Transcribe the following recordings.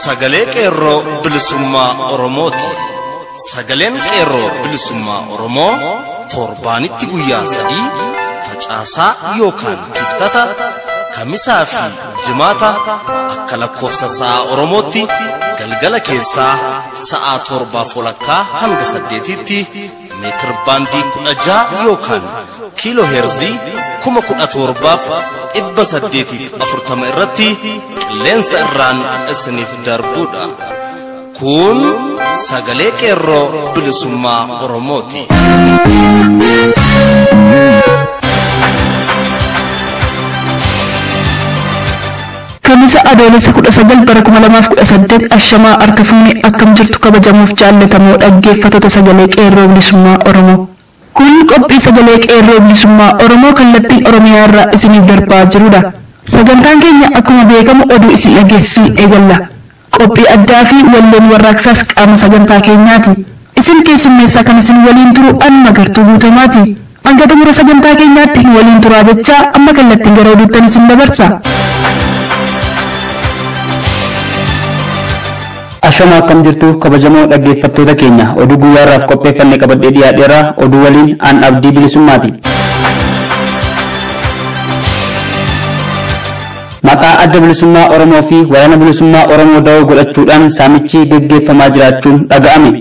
sagalee qeerroo bilisummaa Oromooti. Sagaleen qeerroo bilisummaa Oromoo torbaanitti guyyaa 3 facaasaa yookaan kibxata kamisaa fi jimaata akka lakkoofsa sa'a Oromootti galgala keessaa sa'a 7:00 hanga 8tti meetir baandii 16 yookaan kiiloo heerzii 17,840 irratti qilleensa irraan isiniif darbuudha. Kun sagalee qeerroo bilisummaa Oromooti. Kamisa adoolessa 19 bara 2018 ashamaa harka fuune akkam jirtu kabajamuuf jaallatamoo dhaggeeffattoota sagalee qeerroo bilisummaa Oromoo. Kun qophii sagalee qeerroo bilisummaa Oromoo kallattiin Oromiyaa irraa isiniif darbaa jirudha. Sagantaan keenya akkuma beekamu oduu isin dhageessisuun eegalla. Qophii addaa fi walleen warraaqsaas qaama sagantaa keenyaati. Isin keessummeessaa kan isin waliin turu Anna Gartuu Guutamaati. Hanga xumura sagantaa keenyaatti waliin turaa jechaa amma kallattiin gara oduuttan isin dabarsa. Ashama akkam jirtu kabajamoo dhaggeeffattoota keenya oduu guyyaarraaf qopheeffannee qabadhee dhiyaadheera oduu waliin an abdii bilisummaati. Maqaa adda bilisummaa Oromoo fi waraana bilisummaa Oromoo da'oo godhachuudhaan saamichi gaggeeffamaa jiraachuun dhaga'ame.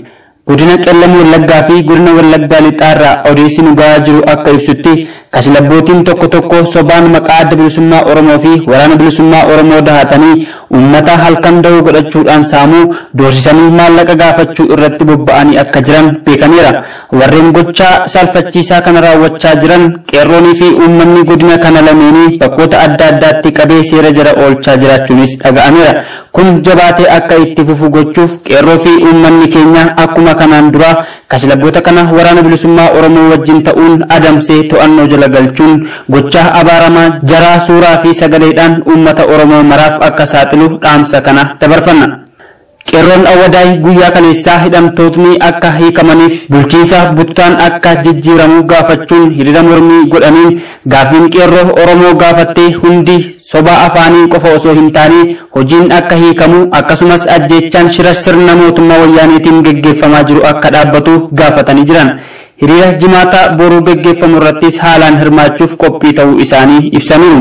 Godina Qellam Wallaggaa fi godina Wallaggaa Lixaarraa odeessi nu gahaa jiru akka ibsutti kashlabbootiin tokko sobaan maqaa adda bilisummaa Oromoo fi waraana bilisummaa Oromoo dahatanii ummata halkan da'oo godhachuudhaan saamuu doorsisanii maallaqa gaafachuu irratti bobba'anii akka jiran beekameera. Warreen gochaa salphachiisaa kana raawwachaa jiran qeerroonii fi uummanni godina kana lameenii bakkoota adda addaatti qabee seera jala oolchaa jiraachuunis dhaga'ameera. Kun jabaatee akka itti fufu gochuuf qeerroo fi uummanni keenya akkuma kanaan dura kashlabboota kana waraana bilisummaa Oromoo wajjin ta'uun adamsee to'annoo jala galchuun gochaa abaaramaa jaraa suuraa fi sagaleedhaan uummata Oromoo maraaf akka saaxilu dhaamsa kana dabarfanna. Qeerroon Awwadaay guyyaa kaleessaa hidhamtootni akka hiikamaniif bulchiinsa buttaan akka jijjiiramu gaafachuun hiriira mormii godhaniin gaafiin qeerroo Oromoo gaafattee hundi soba afaanii qofa osoo hin taane hojiin akka hiikamu akkasumas ajjeechaan shira sirna mootummaa wayyaaneetiin gaggeeffamaa jiru akka dhaabbatu gaafatanii jiran. Hiriira jimaata boruu gaggeeffamu irrattis haalaan hirmaachuuf qophii ta'uu isaanii ibsaniiru.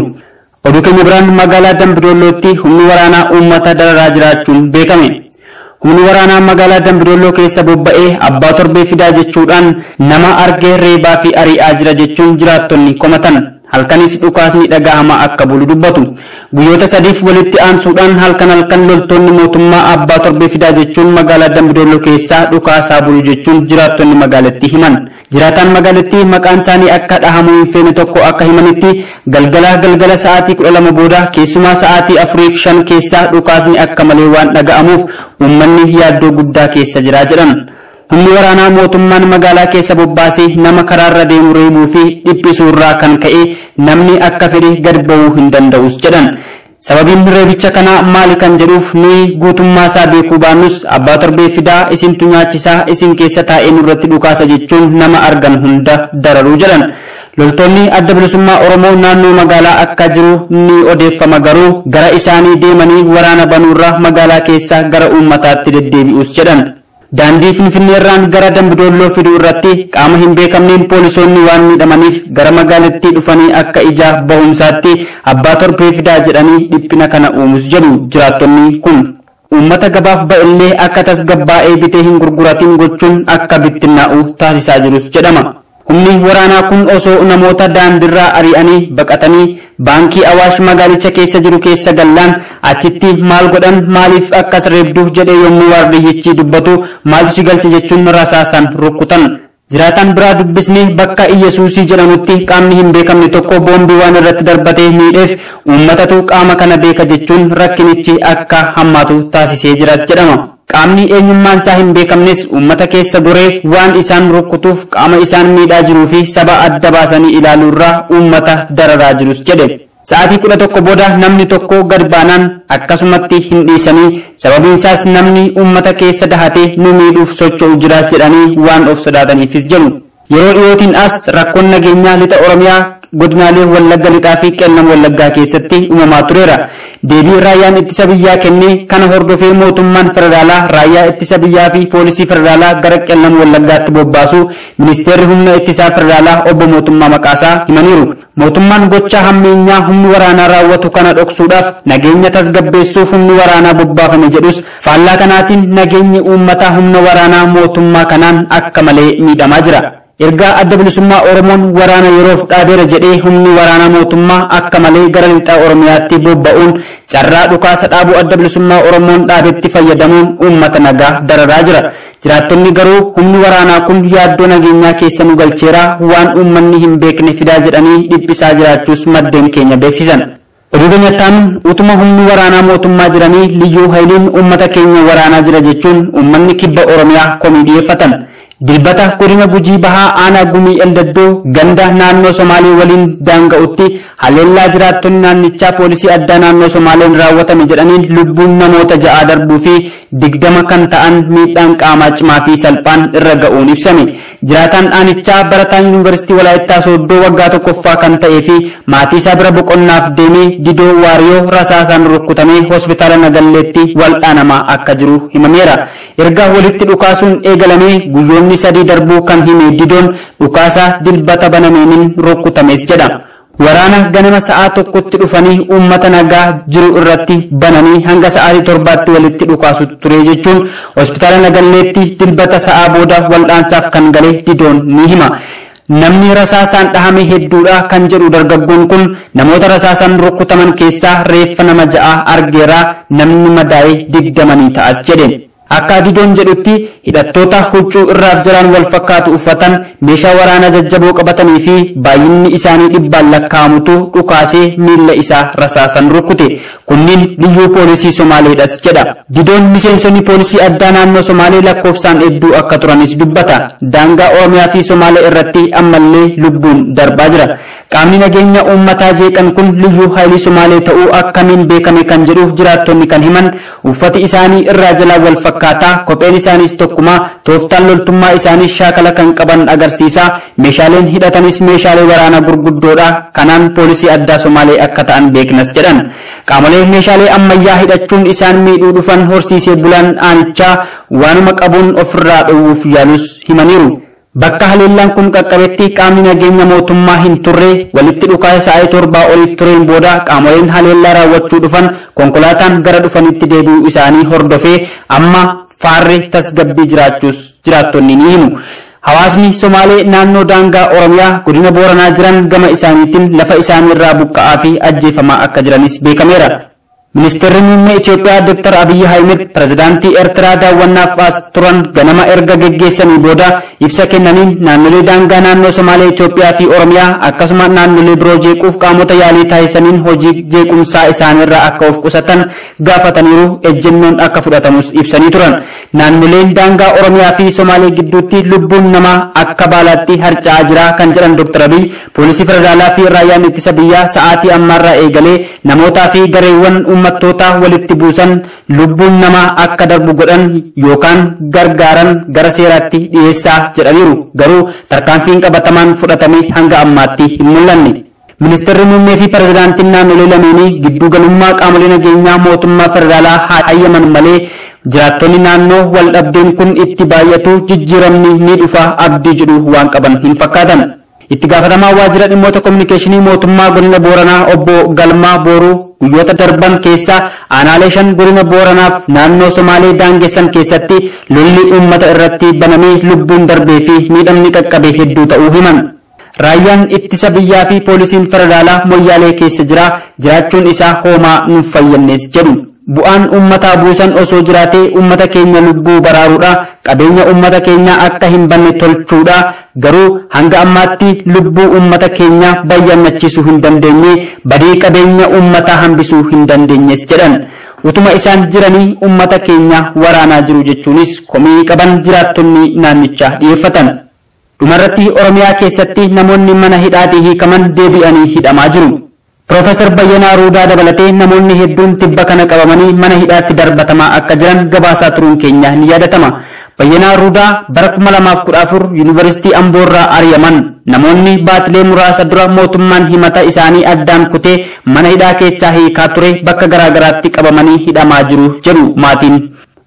Oduu keenya biraan magaalaa Dambidollootti humni waraanaa uummata dararaa jiraachuun beekame. Humni waraanaa magaalaa Dambidolloo keessa bobba'ee abbaa torbee fidaa jechuudhaan nama argee reebaa fi ari'aa jira jechuun jiraattonni komatan. Halkanis dhukaasni dhaga'ama akka bulu dubbatu. Guyyoota 3 walitti aansuudhaan halkan loltoonni mootummaa abbaa torbee fidaa jechuun magaalaa Dambidolloo keessaa dhukaasaa bulu jechuun jiraattonni magaalattii himan. Jiraataan magaalattii maqaan isaanii akka dhahamuu hin feene tokko akka himanitti galgala sa'aatii 12 booda keessumaa sa'aatii 4-5 keessaa dhukaasni akka malee waan dhaga'amuuf uummanni yaaddoo guddaa keessa jira jedhan. Humni waraanaa mootummaan magaalaa keessa bobbaasee nama karaarra deemu reebuu fi dhiphisuurraa kan ka'e namni akka fedhe gad ba'uu hin danda'us jedhan. Sababiin reebicha kanaa maali kan jedhuuf nuyi guutummaa isaa beekuu baannus abbaa torbee fidaa isintu nyaachisaa isin keessa taa'ee nurratti dhukaasa jechuun nama argan hunda dararuu jedhan. Loltoonni adda bilisummaa Oromoo naannoo magaalaa akka jiru ni odeeffama garuu gara isaanii deemanii waraana banuurraa magaalaa keessa gara uummataatti deddeebi'us jedhan. Daandii Finfinneerraan gara Dambidolloo fiduu irratti qaama hin beekamneen poolisoonni waan miidhamaniif gara magaalattii dhufanii akka ija bahumsaatti abbaa torbee fidaa jedhanii dhiphina kana uumus jedhu jiraattonni kun. Uummata gabaaf ba'illee akka tasgabbaa'ee bitee hin gurguratin gochuun akka bittinnaa'u taasisaa jirus jedhama. Humni waraanaa kun osoo namoota daandirraa ari'anii baqatanii baankii Awaash magaalicha keessa jiru keessa gallaan achitti maal godhan maaliif akkas reebdu jedhee yommuu waardiyyichi dubbatu maaltu si galche jechuun rasaasaan rukkutan. Jiraataan biraa dubbisni bakka Iyesuusii jedhamutti qaamni hin beekamne tokko boombii waan irratti darbatee miidheef uummatatu qaama kana beeka jechuun rakkinichi akka hammaatu taasisee jiras jedhama. Qaamni eenyummaan isaa hin beekamnes uummata keessa goree waan isaan rukkutuuf qaama isaan miidhaa jiruu fi saba adda baasanii ilaaluurraa uummata dararaa jirus jedhe. Sa'aatii 11 booda namni tokko gad baanaan akkasumatti hin dhiisanii sababiin isaas namni uummata keessa dahatee nu miidhuuf socho'u jira jedhanii waan of sodaataniifis jedhu. Yeroo dhiyootiin as rakkoon nageenyaa lixa Oromiyaa godinaalee Wallagga Lixaa fi Qellam Wallaggaa keessatti uumamaa tureera. Deebii raayyaan ittisa biyyaa kenne kana hordofee mootummaan federaalaa raayyaa ittisa biyyaa fi poolisii federaalaa gara Qellam Wallaggaatti bobbaasu ministeerri humna ittisaa federaalaa obbo Mootummaa Maqaasaa himaniiru. Mootummaan gocha hammeenyaa humni waraanaa raawwatu kana dhoksuudhaaf nageenya tasgabbeessuuf humni waraanaa bobbaafame jedhus faallaa kanaatiin nageenyi uummataa humna waraanaa mootummaa kanaan akka malee miidhamaa jira. Ergaa adda bilisummaa Oromoon waraana yeroof dhaabeera jedhee humni waraanaa mootummaa akka malee gara lixaa Oromiyaatti bobba'uun carraa dhukaasa dhaabuu adda bilisummaa Oromoon dhaabetti fayyadamuun uummata nagaa dararaa jira. Jiraattonni garuu humni waraanaa kun yaaddoo nageenyaa keessa nu galcheera waan uummanni hin beekne fidaa jedhanii dhiphisaa jiraachuus maddeen keenya beeksisan. Oduu keenyattaan utuma humni waraanaa mootummaa jiranii liyyuu hayliin uummata keenya waraanaa jira jechuun uummanni kibba Oromiyaa komii dhiyeeffatan. Dilbata godina Gujii Bahaa aanaa Gumii Eldaddoo ganda naannoo Somaalee waliin daanga'utti haleellaa jiraattonni naannichaa poolisii addaa naannoo Somaaleen raawwatame jedhaniin lubbuun namoota 6 darbuu fi 20 kan ta'an miidhaan qaamaa cimaa fi salphaan irra ga'uun ibsame. Jiraataan aanichaa barataan yuunivarsiitii Walaayittaa Sooddoo waggaa tokkoffaa kan ta'ee fi maatii isaa bira boqonnaaf deemee didoo waariyoo rasaasaan rukkutamee hospitaala Nagalleetti wal'aanamaa akka jiru himameera. Erga walitti dhukaasuun eegalamee guyyoonni 3 darbuu kan hime didoon dhukaasa dilbata banameenin rukkutames jedha. Waraana ganama sa'a tokkotti dhufanii uummata nagaa jiru irratti bananii hanga sa'aatii 7tti walitti dhukaasu ture jechuun hospitaala Nagalleetti dilbata sa'a booda wal'aansaaf kan gale didoon ni hima. Namni rasaasaan dhahame hedduudha kan jedhu dargaggoon kun namoota rasaasaan rukkutaman keessaa reeffa nama 6 argeera, namni madaa'e 20 ta'as jedhe. Akka didoon jedhutti hidhattoota huccuu irraaf jiran wal fakkaatu uffatan meeshaa waraanaa jajjaboo qabatanii fi baay'inni isaanii 100 lakkaa'amutu dhukaasee miilla isaa rasaasan rukkute. Kunniin liyyuu poolisii Somaaleedhas jedha. Didoon miseensonni poolisii addaa naannoo Somaalee lakkoofsaan hedduu akka turanis dubbata. Daangaa Oromiyaa fi Somaalee irratti ammallee lubbuun darbaa jira. Qaamni nageenya uummataa jeeqan kun liyyuu haayilii Somaalee ta'uu akkamiin beekame kan jedhuuf jiraattonni kan himan uffati isaanii irraa jalaa wal fakkaata, kopheen isaaniis tokkuma, tooftaan loltummaa isaaniis shaakala kan qaban agarsiisa. Meeshaaleen hidhatanis meeshaalee waraanaa gurguddoodha. Kanaan poolisii addaa Somaalee akka ta'an beeknas jedhan. Qaamolee meeshaalee ammayyaa hidhachuun isaan miidhuu dhufan horsiisee bulaan aanichaa waanuma qabuun ofirraa dhowwuuf yaalus himaniiru. Bakka haleellaan kun qaqqabetti qaamni nageenya mootummaa hin turre walitti dhukaasa sa'aatii 7 oliif tureen booda qaamoleen haleellaa raawwachuu dhufan konkolaataan gara dhufanitti deebi'uu isaanii hordofee amma faarri tasgabbii jiraachuus jiraattonni ni himu. Hawaasni Somaalee naannoo daangaa Oromiyaa godina Booranaa jiran gama isaaniitiin lafa isaaniirraa buqqa'aa fi ajjeefamaa akka jiranis beekameera. Ministeerri muummee Itoophiyaa Dr. Abiy Ahmed pirezidaantii Eertiraa daawwannaaf as turan ganama erga geggeessanii booda ibsa kennaniin naannolee daangaa naannoo Somaalee Itoophiyaa fi Oromiyaa akkasuma naannolee biroo jeequuf qaamota yaalii taasisaniin hojii jeequmsaa isaaniirraa akka of qusatan gaafataniiru, ejjennoon akka fudhatamus ibsanii turan. Naannoleen daangaa Oromiyaa fi Somaalee gidduutti lubbuun namaa akka baalaatti harca'aa jira kan jedhan Dr. Abiy poolisii federaalaa fi raayyaan ittisa biyyaa sa'aatii ammaarraa eegalee namootaa fi gareewwan uummattoota walitti buusan lubbuun namaa akka darbu godhan yookaan gargaaran gara seeraatti dhiyeessaa jedhaniiru. Garuu tarkaanfiin qabatamaan fudhatame hanga ammaatti hin mul'anne. Ministeerri muummee fi pirezidaantiin naannolee lameenii gidduu galummaa qaamolee nageenyaa mootummaa federaalaa haa hayyaman malee jiraattonni naannoo wal dhabdeen kun itti baay'atu jijjiiramni ni dhufa abdii jedhu waan qaban hin fakkaatan. Itti gaafatamaa waajjira dhimmoota kominikeeshinii mootummaa godina Booranaa obbo Galmaa Booruu guyyoota darban keessa aanaalee 5 godina Booranaaf naannoo Somaalee daangessan keessatti lolli uummata irratti banamee lubbuun darbee fi miidhamni qaqqabee hedduu ta'uu himan. Raayyaan ittisa biyyaa fi poolisiin federaalaa Moyyaalee keessa jiraachuun isaa homaa nuuf fayyadnes jedhu. Bu'aan uummataa buusan osoo jiraatee uummata keenya lubbuu baraaruudha, qabeenya uummata keenyaa akka hin banne tolchuudha. Garuu hanga ammaatti lubbuu uummata keenyaa bayyanachiisuu hin dandeenye, badii qabeenya uummataa hambisuu hin dandeenyes jedhan. Utuma isaan jiranii uummata keenya waraanaa jiru jechuunis komii qaban jiraattonni naannichaa dhiyeeffatan. Dhumarratti Oromiyaa keessatti namoonni mana hidhaatii hiikaman deebi'anii hidhamaa jiru. Profeesar Bayyanaa Ruudaa dabalatee namoonni hedduun tibba kana qabamanii mana hidhaatti darbatamaa akka jiran gabaasaa turuun keenya ni yaadatama. Bayyanaa Ruudaa bara 2014 Yuunivarsiitii Amboorraa ari'aman. Namoonni baatilee muraasa dura mootummaan himata isaanii addaan kutee mana hidhaa keessaa hiikaa ture bakka garaagaraatti qabamanii hidhamaa jiru jedhu maatiin.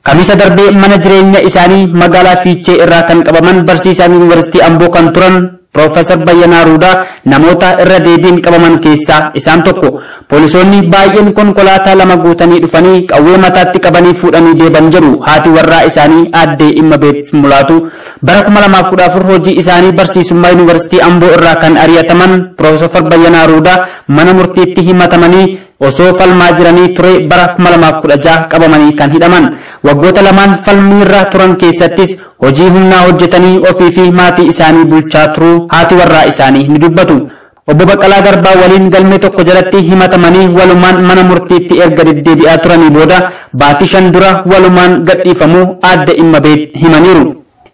Kamisa darbee mana jireenya isaanii magaalaa Fiichee irraa kan qabaman barsiisaan Yuunivarsiitii Amboo kan turan Profeesar Bayyanaa Ruudaa namoota irra deebiin qabaman keessaa isaan tokko. Poolisoonni baay'een konkolaataa lama guutanii dhufanii qawwee mataatti qabanii fuudhanii deeban jedhu haati warraa isaanii aadde Immabeet Mulaatu. Bara 2014 hojii isaanii barsiisummaa Yuunivarsiitii Amboo irraa kan ari'ataman Profeesar Bayyanaa Ruudaa mana murtiitti himatamanii osoo falmaa jiranii ture bara 2016 qabamanii kan hidhaman. Waggoota lamaan falmiirra turan keessattis hojii humnaa hojjetanii ofii fi maatii isaanii bulchaa turuu haati warraa isaanii ni dubbatu. Obbo Baqqalaa Garbaa waliin galmee tokko jalatti himatamanii walumaan mana murtiitti erga deddeebi'aa turanii booda baatii 5 dura walumaan gadhiifamuu aadde Immabeet himaniiru.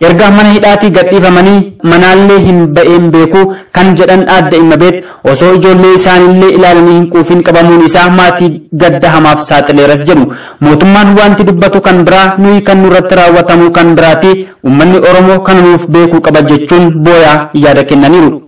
Erga mana hidhaatii gadhiifamanii manaallee hin ba'een beeku kan jedhan aadde Immabeet osoo ijoollee isaanillee ilaalanii hin quufin qabamuun isaa maatii gadda hamaaf saaxileeras jedhu. Mootummaan wanti dubbatu kan biraa nuyi kan nurratti raawwatamu kan biraati uummanni Oromoo kan nuuf beekuu qaba jechuun booyaa yaada kennaniiru.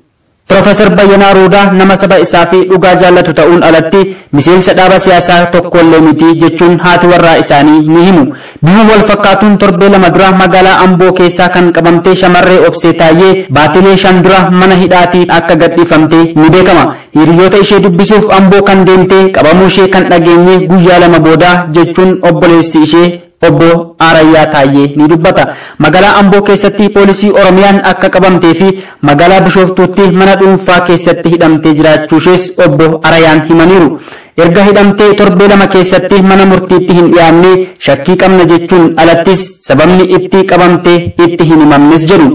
Profeesar Bayyanaa Ruudaa nama saba isaa fi dhugaa jaallatu ta'uun alatti miseensa dhaaba siyaasaa tokkollee miti jechuun haati warraa isaanii ni himu. Bifa wal fakkaatuun torbee lama dura magaalaa Amboo keessaa kan qabamtee shamarree Obsee Taayyee baatilee 5 dura mana hidhaatii akka gadhiifamte ni beekama. Hiriyoota ishee dubbisuuf Amboo kan deemte qabamuu ishee kan dhageenye guyyaa 2 booda jechuun obboleessi ishee Obbo Arayyaa Taayyee ni dubbata. Magaalaa Amboo keessatti poolisii Oromiyaan akka qabamtee fi magaalaa Bishooftuutti mana dhuunfaa keessatti hidhamtee jiraachuu ishees Obbo Arayyaan himaniiru. Erga hidhamtee torbee 2 keessatti mana murtiitti hin dhiyaanne shakkii qabna jechuun alattis sababni itti qabamtee itti hin himamnes jedhu.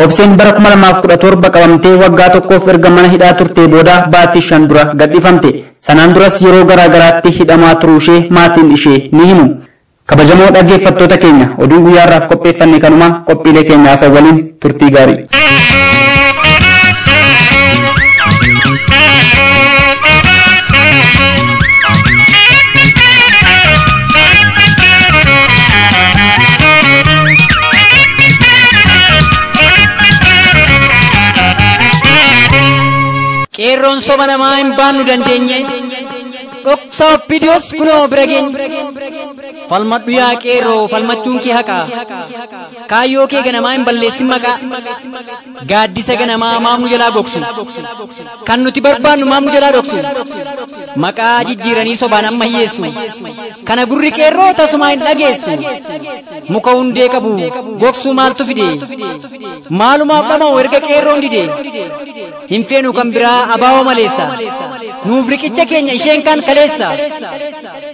Obseen bara 2017 qabamtee waggaa tokkoof erga mana hidhaa turtee booda baatii 5 dura gadhiifamte. Sanaan duras yeroo garaagaraatti hidhamaa turuu ishee maatiin ishee ni himu. Kabajamoo dhaggeeffattoota keenya oduun guyyaarraaf qopheeffanne kanuma qophiilee keenyaaf waliin turtii gaarii. Qeerroon soba namaa hin baannu dandeenye dhoksa Oppidiyoos kunoo bira geenye. Falmadhu yaa qeerroo falmachuun kee haqa. Kaayyoo kee ganamaa hin balleessin maqaa. Gaaddisa ganamaa maamnu jalaa gogsu. Kan nuti barbaannu maamnu jalaa dhoksu. Maqaa jijjiiranii sobaan amma hiyyeessu. Kana gurri qeerroo tasumaa hin dhageessu. Muka hundee qabu gogsuu maaltu fide? Maalumaaf dhama'u erga qeerroon dide. Hin feenu kan biraa abaawoo maleessa. Nuuf riqicha keenya isheen kan kaleessa.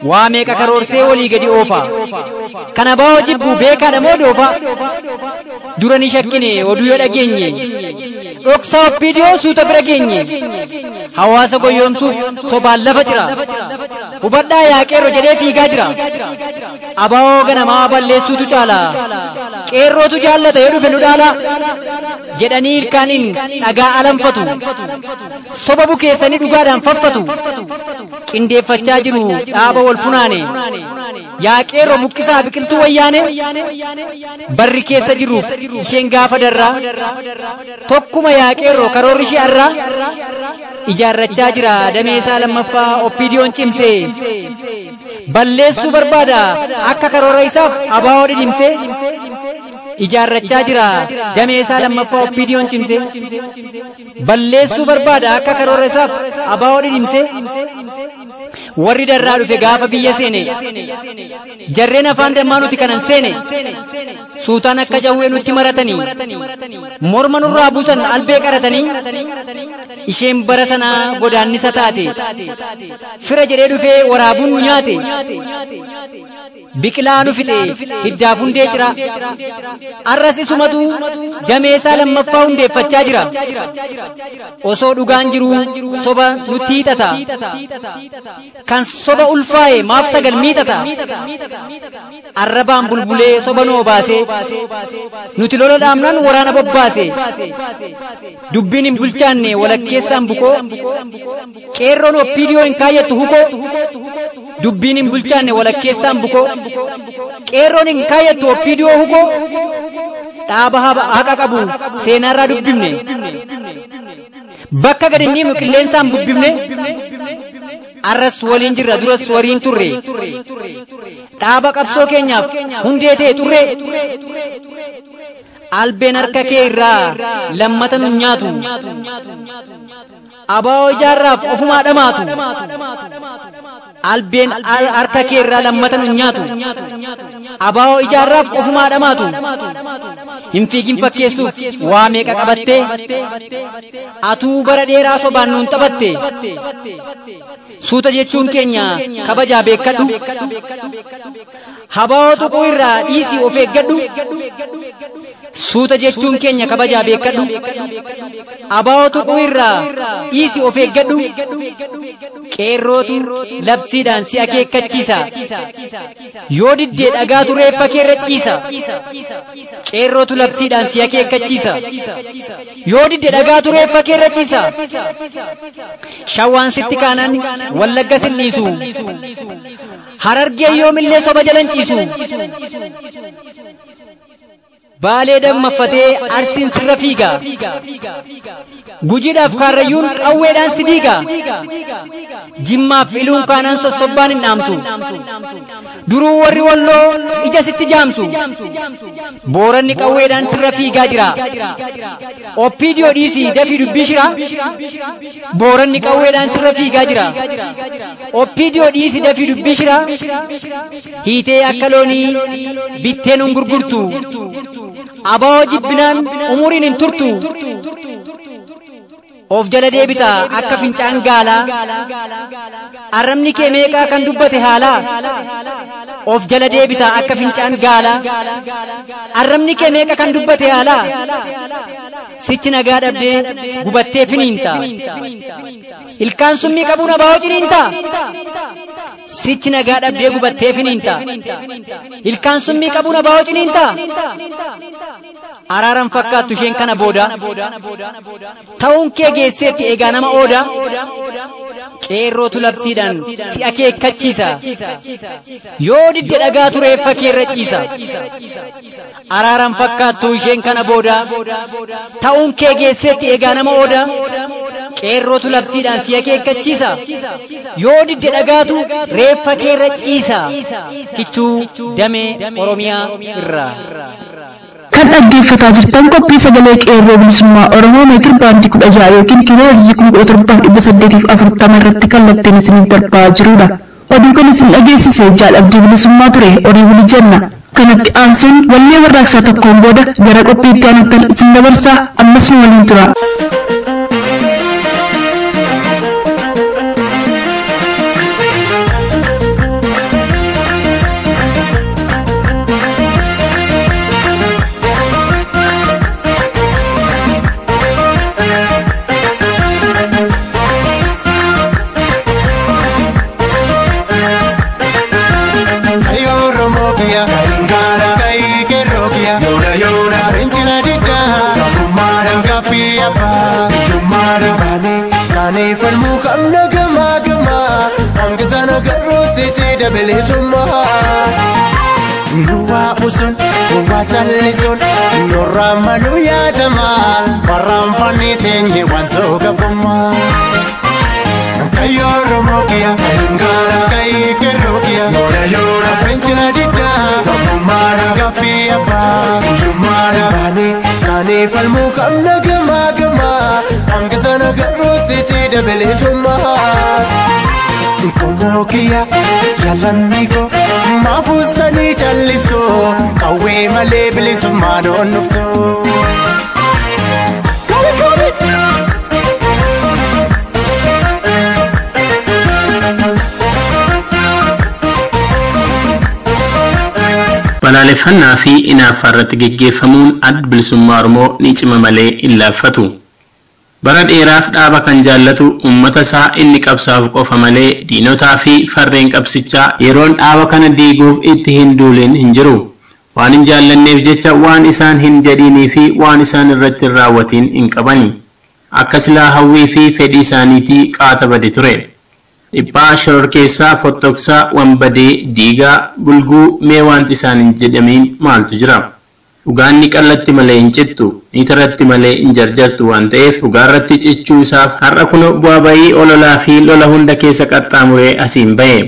Waa meeqa karoorsee walii gadi oofa. Kana baawoo jibbu beekaadha moo doofa. Dura ni shakkine oduu yoo dhageenye. Dhoksa Oppiidiyoo suuta bira geenye. Hawaasa goyoomsuuf sobaan lafa jira. Hubadhaa yaa qeerroo jedhee fiigaa jira. Abaawoo ganamaa balleessuutu caala. Qeerrootu jaallata yoo dhufe nu dhaala. Jedhanii ilkaaniin dhagaa alanfatu. Soba bukeessanii dhugaadhaan faffatu. Qindeeffachaa jiru dhaaba wal funaane. Yaa qeerroo buqqisaa biqiltuu wayyaane. Barri keessa jiruuf isheen gaafa darraa. Tokkuma yaa qeerroo karoorri ishee arraa. Ijaarrachaa jira dameesaa lammaffaa Oppiidiyoon cimsee. Balleessuu barbaada akka karoora isaaf abaawoo dhidhimsee. Ijaarrachaa jira dameesaa lammaffaa Oppiidiyoon cimsee. Balleessuu barbaada akka karoora isaaf abaawoo dhidhimsee. Warri darraa dhufe gaafa biyya seene. Jarreen afaan dammaa nuti kanan seene. Suutaan akka jawwee nutti maratanii. Morma nurraa buusan albee qaratanii. Isheen bara sanaa godaannisa taate. Fira jedhee dhufee waraabuun nu nyaate. Biqilaa nu fixe hiddaaf hundee jira. Arras isumatu dameesaa lammaffaa hundeeffachaa jira. Osoo dhugaan jiru soba nutti hiixata. Kan soba ulfaa'e maaf sagal miixata. Arrabaan bulbulee soba noo baase. Nuti lola dhaamnaan waraana bobbaase. Dubbiin hin bulchaanne walakkeessaan bukoo. Qeerroon Oppiidiyoo hin kaayyattu hukoo. Dubbiin hin bulchaanne walakkeessaan bukoo. Qeerroon hin kaayyattu Oppiidiyoo hukoo. dhaaba haqa qabu seenaarraa dubbifne bakka gad inni qilleensaan bubbifne arras waliin jirra duras waliin turre dhaaba qabsoo keenyaaf hundee ta'e turre albeen harka kee irraa lammata nu nyaatu abaa'oo ijaarraaf ofumaa dhamaatu albeen harka kee irraa lammata nu nyaatu abaa'oo ijaarraaf ofumaa dhamaatu hin fiigin fakkeessuuf waa meeqa qabatte atuu bara dheeraa sobaan nuun taphatte suuta jechuun keenya kabajaa beekadhu abaa'oo tuquu irraa dhiisii of eeggadhu suuta jechuun keenya kabajaa beekadhu abaa'oo tuquu irraa dhiisii of eeggadhu qeerrootu labsiidhaan si akeekkachiisa yoo diddee dhagaatu reeffa keerra ciisa qeerrootu labsiidhaan si akeekkachiisa yoo diddee dhagaatu reeffa keerra ciisa shawwaan sitti kaanan wallagga sin dhiisu harargee yoomillee soba jalan ciisu baalee dammaffatee arsiin sirra fiiga gujiidhaaf kaarrayyuun qawweedhaan si diiga jimmaaf iluun kaanaan sossobbaan hin dhaamsu duruu warri walloo ija sitti jaamsu booranni qawweedhaan sirra fiigaa jira oppiidiyoo dhiisii dafii dubbii shira booranni qawweedhaan sirra fiigaa jira oppiidiyoo dhiisii dafii dubbii shira hiitee akka loonii bitteen hin gurgurtu abaa'oo jibbinaan umuriin hin turtu of jala deebita akka fincaan gaalaa arrabni kee meeqaa kan dubbate haalaa of jala deebita akka fincaan gaalaa arrabni kee meeqa kan dubbate haalaa sichi nagaa dhabdee gubattee finiinta ilkaan summii qabuun abaa'oo ciniinta sichi nagaa dhabdee gubattee finiinta ilkaan summii qabuun abaa'oo ciniinta araaran fakkaattu isheen kana booda ta'uun kee geesseetti eegaa nama ooda qeerrootu labsiidhaan si akeekkachiisa yoo didde dhagaatu reeffa keerra ciisa araaran fakkaattu isheen kana booda ta'uun kee geesseetti eegaa nama ooda qeerrootu labsiidhaan si akeekkachiisa yoo didde dhagaatu reeffa keerra ciisa kichuu damee oromiyaa irraa kan dhaggeeffataa jirtan qophii sagalee qeerroo bilisummaa Oromoo meetir baandii 16 yookiin kiiloo 1740 irratti kallattiin isiniif darbaa jirudha. Oduu kan isin dhageessise jaalabdii bilisummaa ture orii buli jenna. Kanatti aansuun wallee warraaqsaa tokkoon booda gara qophii itti aanutti isin dabarsaa ammas nu waliin tura. Usun, watalison, noramalu ya jamal, parampani tenye wanto kapuma. Kayo romokia, kayungara, kayikerokia, yora yora, penchina dida, kapumara, kapia pa, yumara, kane falmu kamna gama gama, angkasana garuti tida belisuma. Konokia, yalamiko, mafusani chaliso, kawe male bilisuma don nufto. balaaleffannaa fi inaaffarratti geggeeffamuun adda bilisummaa Oromoo ni cima malee hin laaffatu. Bara dheeraaf dhaaba kan jaallatu ummata isaa inni qabsaaf qofa malee diinotaa fi farreen qabsichaa yeroon dhaaba kana diiguuf itti hin duulin hin jiru. Waan hin jaallanneef jecha waan isaan hin jedhinii fi waan isaan irratti hin raawwatiin hin qabani. Akka silaa hawwii fi fedhii isaaniitii qaata bade ture. Dhiphaa shororkeessaa fottoksaa wambadee diigaa bulguu mee wanti isaan hin jedhamiin maaltu jira? dhugaanni qallatti malee hin cittu niitarratti malee hin jarjartu waan ta'eef dhugaarratti cichuu isaaf har'a kun bu'aa bayii ololaa fi lola hunda keessa qaxxaamuree asiin ba'e.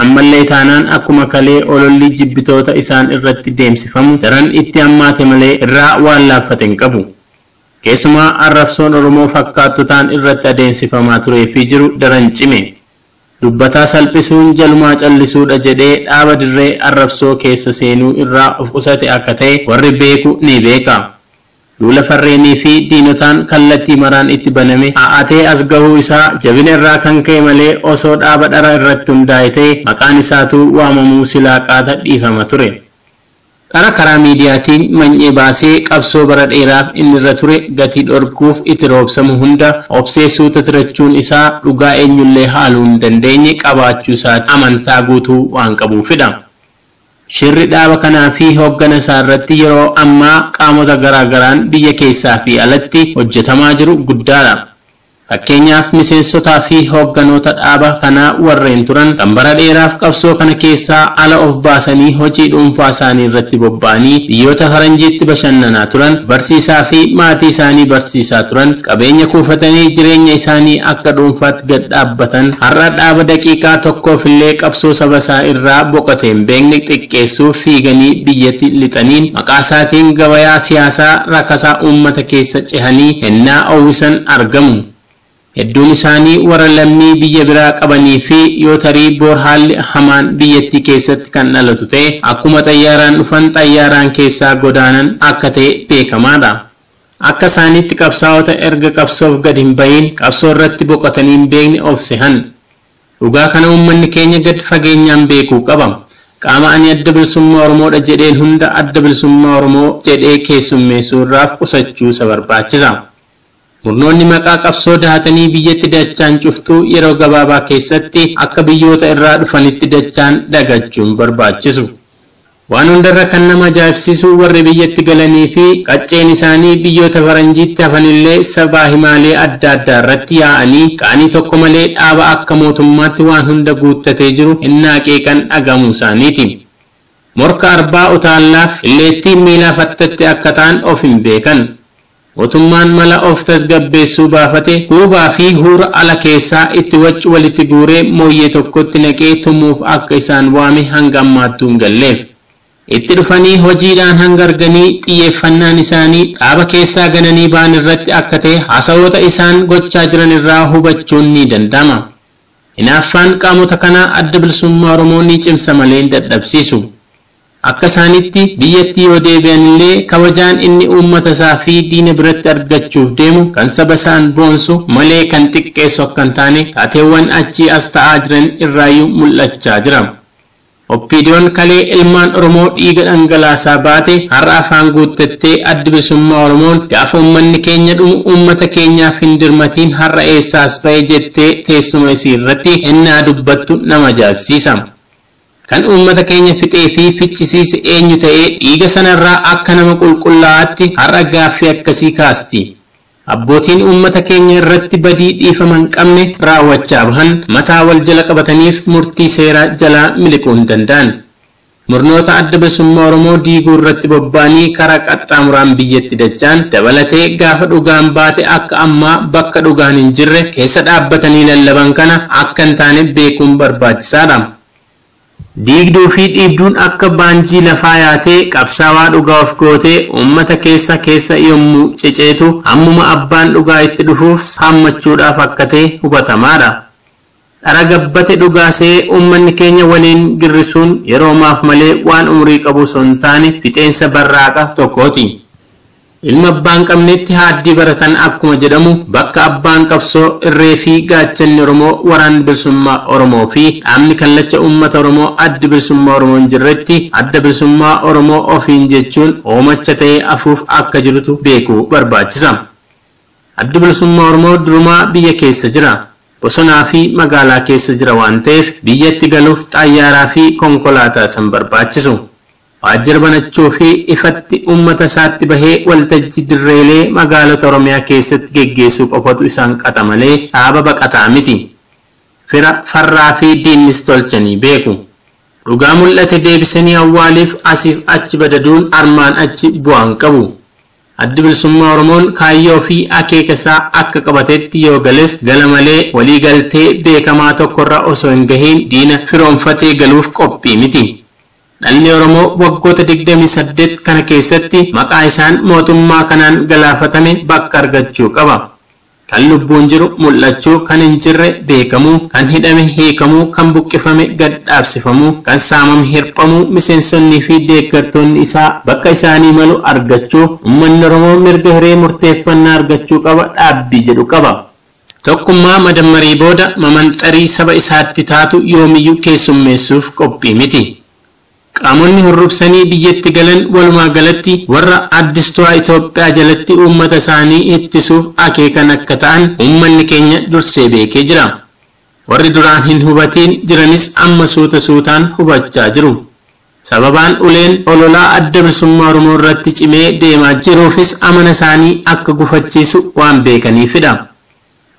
Ammallee taanaan akkuma kalee ololli jibbitoota isaan irratti deemsifamu daran itti hammaate malee irraa waan laaffate hin qabu. Keessumaa arrabsoon Oromoo fakkaattotaan irratti adeemsifamaa turee fi jiru daran cime. Dubbataa salphisuun jalumaa callisuudha jedhee dhaaba dirree arrabsoo keessa seenuu irraa of qusate akka ta'e warri beeku ni beeka. Duula farreenii fi diinotaan kallattii maraan itti baname a'atee as gahuu isaa jabina irraa kan ka'e malee osoo dhaaba dhara irratti hundaa'e ta'e maqaan isaatu waamamuu silaa qaata dhiifama ture. Dhara karaa miidiyaatiin manyee baasee qabsoo bara dheeraaf inni irra ture gatii dhorkuuf itti roobsamu hunda obseessuu tatirachuun isaa dhugaa eenyullee haaluu hin dandeenye qabaachuu isaatti amantaa guutuu waan qabuufidha. Shirri dhaaba kanaa fi hoggana isaa irratti yeroo ammaa qaamota garaagaraan biyya keessaa fi alatti hojjetamaa jiru guddaadha. Fakkeenyaaf miseensotaa fi hogganoota dhaaba kanaa warreen turan kan bara dheeraaf qabsoo kana keessaa ala of baasanii hojii dhuunfaa isaanii irratti bobba'anii biyyoota faranjiitti bashannanaa turan barsiisaa fi maatii isaanii barsiisaa turan qabeenya kuufatanii jireenya isaanii akka dhuunfaatti gad dhaabbatan har'a dhaaba daqiiqaa tokkoofillee qabsoo saba isaa irraa boqoteen beekni xiqqeessuuf fiiganii biyyatti lixaniin maqaa isaatiin gabayaa siyaasaa rakasaa uummata keessa cehanii hennaa oowwisan argamu. Hedduun isaanii warra lammii biyya biraa qabanii fi yoo tarii boor haalli hamaan biyyattii keessatti kan dhalatu ta'e akkuma xayyaaraan dhufan xayyaaraan keessaa godaanan akka ta'e beekamaadha. Akka isaaniitti qabsaa'ota erga qabsoof gad hin bahin qabsoo irratti boqotaniin beekni of sehan. Dhugaa kana uummanni keenya gad fageenyaan beekuu qaba. Qaama ani adda bilisummaa Oromoodha jedheen hunda adda bilisummaa Oromoo jedhee keessummeessuu irraaf qusachuu isa barbaachisa. Murnoonni maqaa qabsoo dahatanii biyyatti dachaan cuftuu yeroo gabaabaa keessatti akka biyyoota irraa dhufanitti dachaan dagachuun barbaachisu. Waan hundarra kan nama ajaa'ibsiisu warri biyyatti galanii fi qacceen isaanii biyyoota faranjiitti hafanillee sabaa himaalee adda addaa irratti yaa'anii qaanii tokko malee dhaaba akka mootummaatti waan hunda guuttatee jiru innaa qeeqan dhagamuu isaaniiti. Morka arbaa utaallaaf illeettii miilaa fattatti akka ta'an of hin beekan. Mootummaan mala of tasgabbeessuu baafate huubaa fi huura ala keessaa itti waccu walitti guuree mooyyee tokkotti naqee tumuuf akka isaan waame hanga ammaattuu hin galleef. Itti dhufanii hojiidhaan hanga arganii xiyyeeffannaan isaanii dhaaba keessaa gananii ba'an irratti akka ta'e haasawoota isaan gochaa jiran irraa hubachuun ni danda'ama. Hinaaffaan qaamota kanaa adda bilisummaa Oromoo ni cimsa malee hin dadhabsiisu. Akka isaanitti biyyatti yoo deebi'anillee kabajaan inni uummata isaa fi diina biratti argachuuf deemu kan saba isaan boonsu malee kan xiqqeessu akka hin taane taateewwan achii as ta'aa jiran irraayyuu mul'achaa jira. Oppiidiyoon kalee ilmaan Oromoo dhiiga dhangalaasaa baate har'a afaan guuttattee adda bilisummaa Oromoon gaafa uummanni keenya dhumu uummata keenyaaf hin dirmatiin har'a eessaas ba'e jettee teessuma isii irratti ennaa dubbattu nama ajaa'ibsiisa. Kan uummata keenya fixee fi fichisiise eenyu ta'ee dhiiga sanarraa akka nama qulqullaa'aatti har'a gaaffii akkasii kaasti. Abbootiin uummata keenya irratti badii dhiifaman qabne raawwachaa bahan mataa wal jala qabataniif murtii seeraa jalaa miliquu hin danda'an. Murnoota adda bilisummaa Oromoo diiguu irratti bobba'anii karaa qaxxaamuraan biyyatti dachaan dabalatee gaafa dhugaan baate akka ammaa bakka dhugaan hin jirre keessa dhaabbatanii lallaban kana akka hin taane beekuun barbaachisaadha. Diigduu fi dhiibduun akka baanjii lafaa yaatee qabsaawaa dhugaa of gootee uummata keessa yommuu ceceetu hammuma abbaan dhugaa itti dhufuuf haammachuudhaaf akka ta'e hubatamaadha. Dhara gabbate dhugaasee uummanni keenya waliin girrisuun yeroo maaf malee waan umrii qabu osoo hin taane fixeensa barraaqa tokkooti. Ilma abbaan qabnetti haaddii baratan akkuma jedhamu bakka abbaan qabsoo irree fi gaachanni Oromoo waraanni bilisummaa Oromoo fi dhaabni kallacha uummata Oromoo adda bilisummaa Oromoo hin jirretti adda bilisummaa Oromoo ofiin jechuun oomacha ta'ee afuuf akka jirutu beekuu barbaachisa. Adda bilisummaa Oromoo durumaa biyya keessa jira. Bosonaa fi magaalaa keessa jira waan ta'eef biyyatti galuuf xayyaaraa fi konkolaataa san barbaachisu. Waajjira banachuu fi ifatti uummata isaatti bahee waltajjii dirreelee magaalota Oromiyaa keessatti geggeessuu qofatu isaan qata malee dhaaba baqataa miti. Fira farraa fi diinnis tolchanii beeku. dhugaa mul'ate deebisanii awwaaliif asiif achi badaduun armaan achi bu'aan qabu. Addi Bilisummaa Oromoon kaayyoo fi akeeka isaa akka qabatetti yoo gales gala malee walii galtee beekamaa tokkorra osoo hin gahiin diina firoonfatee galuuf qophii miti. Dhalli Oromoo waggoota 28 kana keessatti maqaa isaan mootummaa kanaan galaafatame bakka argachuu qaba. Kan lubbuun jiru mul'achuu, kan hin jirre beekamuu, kan hidhame hiikamuu, kan buqqifame gad dhaabsifamuu, kan saamame hirphamuu, miseensonnii fi deeggartoonni isaa bakka isaanii malu argachuu, uummanni Oromoo mirga hiree murteeffannaa argachuu qaba dhaabbii jedhu qaba. Tokkummaa madammarii booda mamanxarii saba isaatti taatu yoomiyyuu keessummeessuuf qophii miti. Qaamonni hurrubsanii biyyatti galan walumaa galatti warra addistuu Itoophiyaa jalatti uummata isaanii ittisuuf akeekan akka ta'an uummanni keenya dursee beekee jira. Warri duraan hin hubatiin jiranis amma suuta suutaan hubachaa jiru. Sababaan uleen ololaa adda bilisummaa Oromoo irratti cimee deemaa jiruufis amana isaanii akka gufachiisu waan beekaniifidha.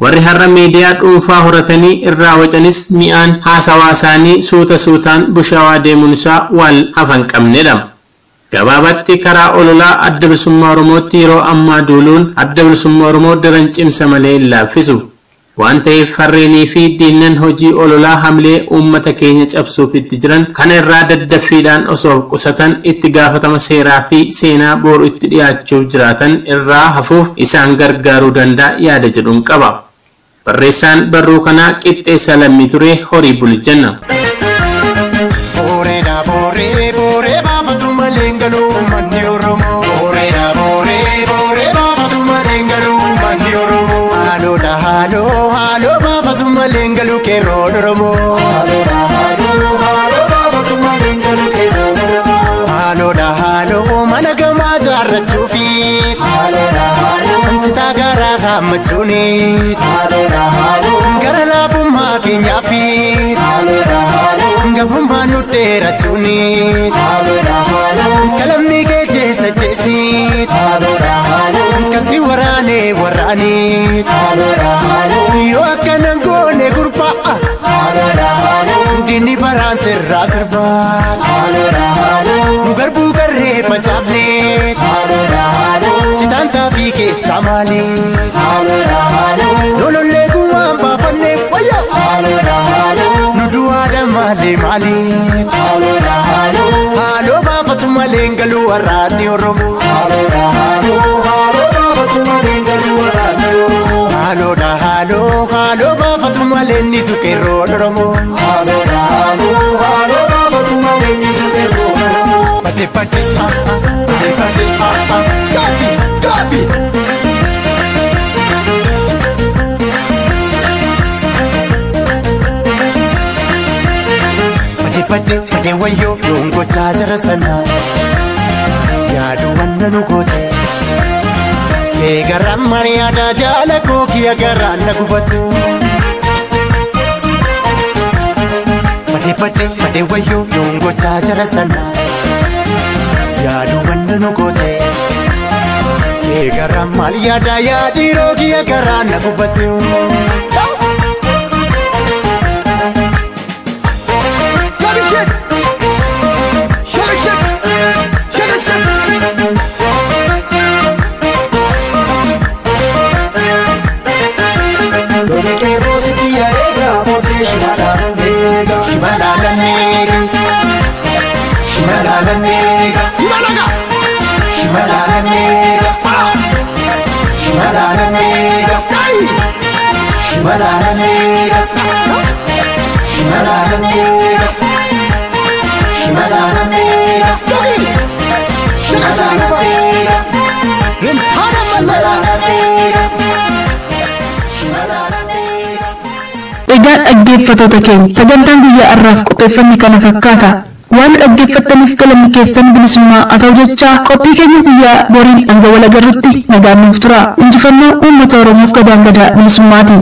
Warri har'a miidiyaa dhuunfaa horatanii irraa wacanis mi'aan haasawaa isaanii suuta suutaan bushaawaa deemuun isaa waan hafan qabnedha. Gabaabatti karaa ololaa adda bilisummaa Oromootti yeroo ammaa duuluun adda bilisummaa Oromoo daran cimsa malee hin laaffisu. Waan ta'eef farreenii fi diinnan hojii ololaa hamlee uummata keenya cabsuuf itti jiran kana irraa daddaffiidhaan osoo qusatan itti gaafatama seeraa fi seenaa boru itti dhiyaachuuf jiraatan irraa hafuuf isaan gargaaruu danda'a yaada jedhuun qaba. Barreessaan barruu kanaa Qixxeessaa Lammii Turee Horii Bulchanna. Machuni gara laafummaa keenyaa fi gabummaa nu dheerachuni kalamni kee jeessa jeessi kasi waraanee waraanii yoo akkanan goone gurbaa diinni baraan sirraa sirbaa nu garbuu garree facaafnee citaan fi keessa maalee lolollee gumaan baafannee wayyaa nu du'aadha maalee maalee haaloo baafatu malee galuu waraanni Oromoo haaloodha haaloo baafatu malee ni suqeerroo Oromoo pate pate gabi pate wayo yongo chajara sana yaadu wanna nu gote ke garam mariada jala ko kiya garan na gubatu pate wayo yongo chajara sana yaadu wanna nu gote ke garam mariada yadiro kiya garan na gubatu Egaa dhaggeeffattoota keenya sagantaan guyyaa har'aaf qopheeffanne kana fakkaata. Waan dhaggeeffattaniif galanni keessan bilisummaa haa ta'u jechaa qophii keenya guyyaa boriin hanga wal agarrutti nagaan nuuf tura. Injifannoo uummata Oromoof gadaan gadaa bilisummaati.